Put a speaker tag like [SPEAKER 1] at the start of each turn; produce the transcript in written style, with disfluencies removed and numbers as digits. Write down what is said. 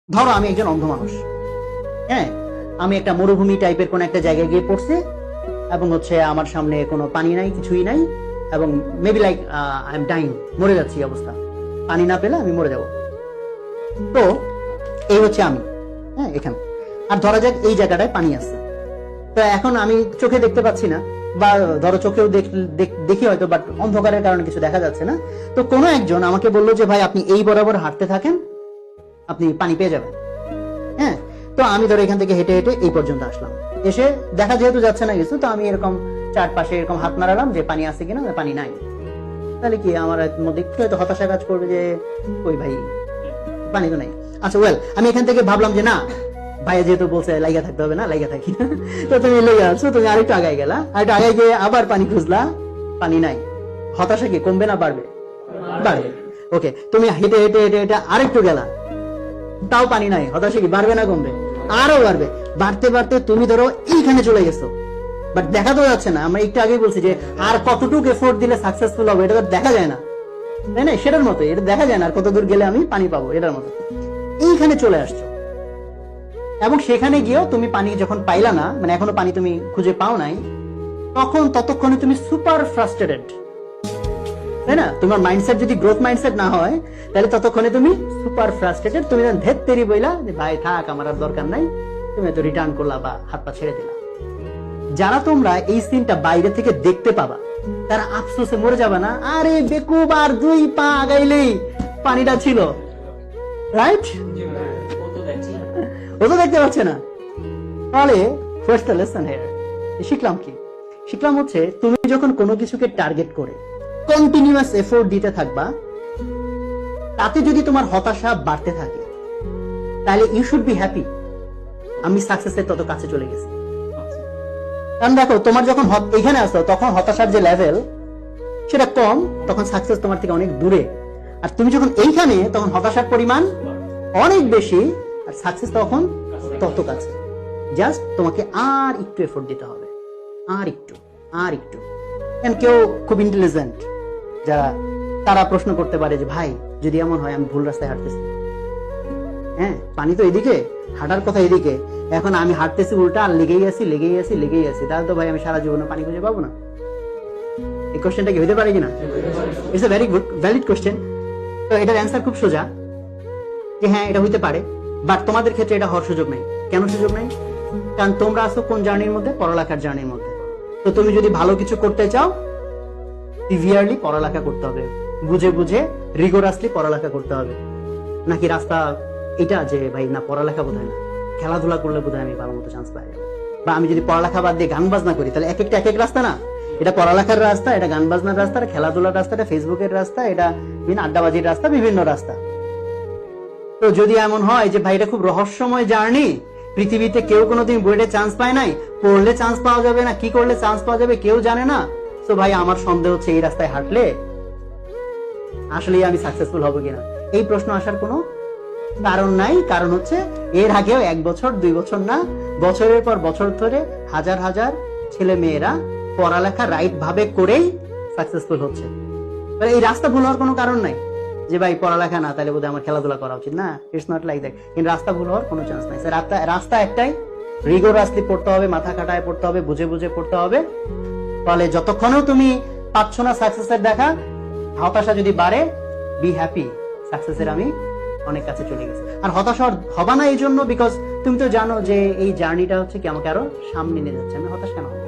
[SPEAKER 1] ধরো আমি একজন অন্ধ মানুষ, হ্যাঁ, আমি একটা মরুভূমি টাইপের কোন একটা জায়গায় গিয়ে পড়ছি এবং আমার সামনে কোনো পানি নাই, কিছুই নাই, এবং maybe like I am dying, মরে যাচ্ছি অবস্থা, পানি না পেলে আমি মরে যাব। তো এই আমি, হ্যাঁ, এখানে। আর ধরা যাক এই জায়গাটায় পানি আছে, তো এখন আমি চোখে দেখতে পাচ্ছি না, বা ধরো চোখেও দেখি হয়তো, বাট অন্ধকারের কারণে কিছু দেখা যাচ্ছে না। তো কোনো একজন আমাকে বললো যে ভাই আপনি এই বরাবর হাঁটতে থাকেন, আপনি পানি পেয়ে যাবেন। হ্যাঁ, তো আমি ধরো এখান থেকে হেঁটে হেঁটে এই পর্যন্ত আসলাম, এসে দেখা যেহেতু যাচ্ছে না কিছু, তো আমি এরকম চারপাশে এরকম হাত নাড়ালাম যে পানি আছে কিনা, পানি নাই। তাহলে কি আমার মধ্যে একটু হয়তো হতাশা কাজ করবে যে ওই ভাই পানি তো নাই। আচ্ছা ওয়েল, আমি এখান থেকে ভাবলাম যে না, ভাইয়া যেহেতু বলছে লাইগা থাকতে হবে, না লাইগা থাকি না। তো তুমি লেগে আছো, তুমি আরেকটু আগায় গেলা, আরেকটু আগায় গিয়ে আবার পানি খুঁজলা, পানি নাই। হতাশা কি কমবে না বাড়বে? বাড়বে। ওকে, তুমি হেঁটে হেঁটে হেঁটে হেঁটে আরেকটু গেলা, তাও পানি নাই, হতাশা কি বাড়বে না কমবে? আরো বাড়বে। বাড়তে বাড়তে তুমি ধরো এইখানে চলে গেছো, বাট দেখা তো যাচ্ছে না। আমরা একটু আগেই বলছি যে আর কতটুকু এফোর্ট দিলে সাকসেসফুল হবে, এটা তো দেখা যায় না, তাই না? সেটার মতো এটা দেখা যায় না আর কত দূর গেলে আমি পানি পাবো, এটার মতো। এইখানে চলে আসছো, এবং সেখানে গিয়েও তুমি পানি যখন পাইলা না, মানে এখনো পানি তুমি খুঁজে পাও নাই, ততক্ষণে তুমি সুপার ফ্রাস্ট্রেটেড, তাই না? তোমার মাইন্ডসেট যদি গ্রোথ মাইন্ডসেট না হয়, তাহলে ততক্ষণে তুমি সুপার ফ্রাস্ট্রেটেড। তুমি ধেত তেরি বইলা যে ভাই থাক, আমার আর দরকার নাই, তুমি তো রিটার্ন করলা বা হাত পা ছেড়ে দিলা। যারা তোমরা এই সিনটা বাইরে থেকে দেখতে পাবা, তারা আফসোসে মরে যাবে না, আরে বেকুব আর 2 পা আগাইলেই পানিটা ছিল, রাইট? ও তো দেখতে পাচ্ছে না। তাহলে ফার্স্ট লেসন হিয়ার, শিখলাম কি? শিখলাম তুমি যখন কোনো কিছুকে টার্গেট করে কন্টিনিউয়াস এফোর্ট দিতে থাকবা, তাতে যদি তোমার হতাশা বাড়তে থাকে, তাহলে ইউ শুড বি হ্যাপি, আমি সাকসেসের তত কাছে চলে গেছি। কারণ দেখো, তোমার যখন এখানে আসো, তখন হতাশার যে লেভেল সেটা কম, তখন সাকসেস তোমার থেকে অনেক দূরে। আর তুমি যখন এইখানে, তখন হতাশার পরিমাণ অনেক বেশি, আর সাকসেস তখন তত কাছে। জাস্ট তোমাকে আর একটু এফোর্ট দিতে হবে, আর একটু, আর একটু। কেউ খুব ইন্টেলিজেন্ট যারা, তারা প্রশ্ন করতে পারে যে ভাই যদি এমন হয় আমি ভুল রাস্তায় হাঁটতেছি, হ্যাঁ, পানি তো এদিকে, হাঁটার কথা এদিকে, এখন আমি হাঁটতেছি উল্টা, আর লেগেই আছি, তাহলে তো ভাই আমি সারা জীবনে পানি খুঁজে পাবো না। এই কোশ্চেনটা কি হতে পারে কিনা? It's a very good valid question. তো এটার অ্যান্সার খুব সোজা, যে হ্যাঁ এটা হইতে পারে, বাট তোমাদের ক্ষেত্রে এটা হওয়ার সুযোগ নাই। কেন সুযোগ নাই? কারণ তোমরা আছো কোন জার্নির মধ্যে? পড়ালেখার জার্নির মধ্যে। তো তুমি যদি ভালো কিছু করতে চাও, সিভিয়ারলি পড়ালেখা করতে হবে, বুঝে বুঝে রিগোরাসলি পড়ালেখা করতে হবে। নাকি রাস্তা এটা যে ভাই না, পড়ালেখা বোধ হয় না, খেলাধুলা করলে বোধ হয় আমি ভালো মতো চান্স পাই যাবো, বা আমি যদি পড়ালেখা বাদ দিয়ে গান বাজনা করি, তাহলে এক একটা এক এক রাস্তা না। এটা পড়ালেখার রাস্তা, এটা গান বাজনার রাস্তা, এটা খেলাধুলার রাস্তা, এটা ফেসবুকের রাস্তা, এটা বিভিন্ন আড্ডাবাজির রাস্তা, বিভিন্ন রাস্তা। তো যদি এমন হয় যে ভাই এটা খুব রহস্যময় জার্নি, পৃথিবীতে কেউ কোনোদিন বইটা চান্স পায় নাই, পড়লে চান্স পাওয়া যাবে না, কি করলে চান্স পাওয়া যাবে কেউ জানে না, তো ভাই আমার সন্দেহ হচ্ছে এই রাস্তায় হাঁটলে আসলে আমি সাকসেসফুল হব কিনা। এই প্রশ্ন আসার কোনো কারণ নাই। কারণ এর আগেও 1 বছর 2 বছর না, বছরের পর বছর ধরে হাজার হাজার ছেলে মেয়েরা পড়ালেখা রাইট ভাবে করেই সাকসেসফুল হচ্ছে। এই রাস্তা ভুল হওয়ার কোনো কারণ নাই যে ভাই পড়ালেখা না, তাহলে বোধহয় আমার খেলাধুলা করা উচিত না। It's not like that. কিন্তু রাস্তা ভুল হওয়ার কোনো চান্স নাই। রাস্তা একটাই, রিগোরাসলি পড়তে হবে, মাথা খাটায় পড়তে হবে, বুঝে বুঝে পড়তে হবে। ফলে যতক্ষণও তুমি পাচ্ছ না সাকসেসের দেখা, হতাশা যদি বাড়ে, বি হ্যাপি, সাকসেসের আমি অনেক কাছে চলে গেছি। আর হতাশা হবা না এই জন্য, বিকজ তুমি তো জানো যে এই জার্নিটা কি আমাকে আরো সামনে নিয়ে যাচ্ছে, আমি হতাশ কেন হবো?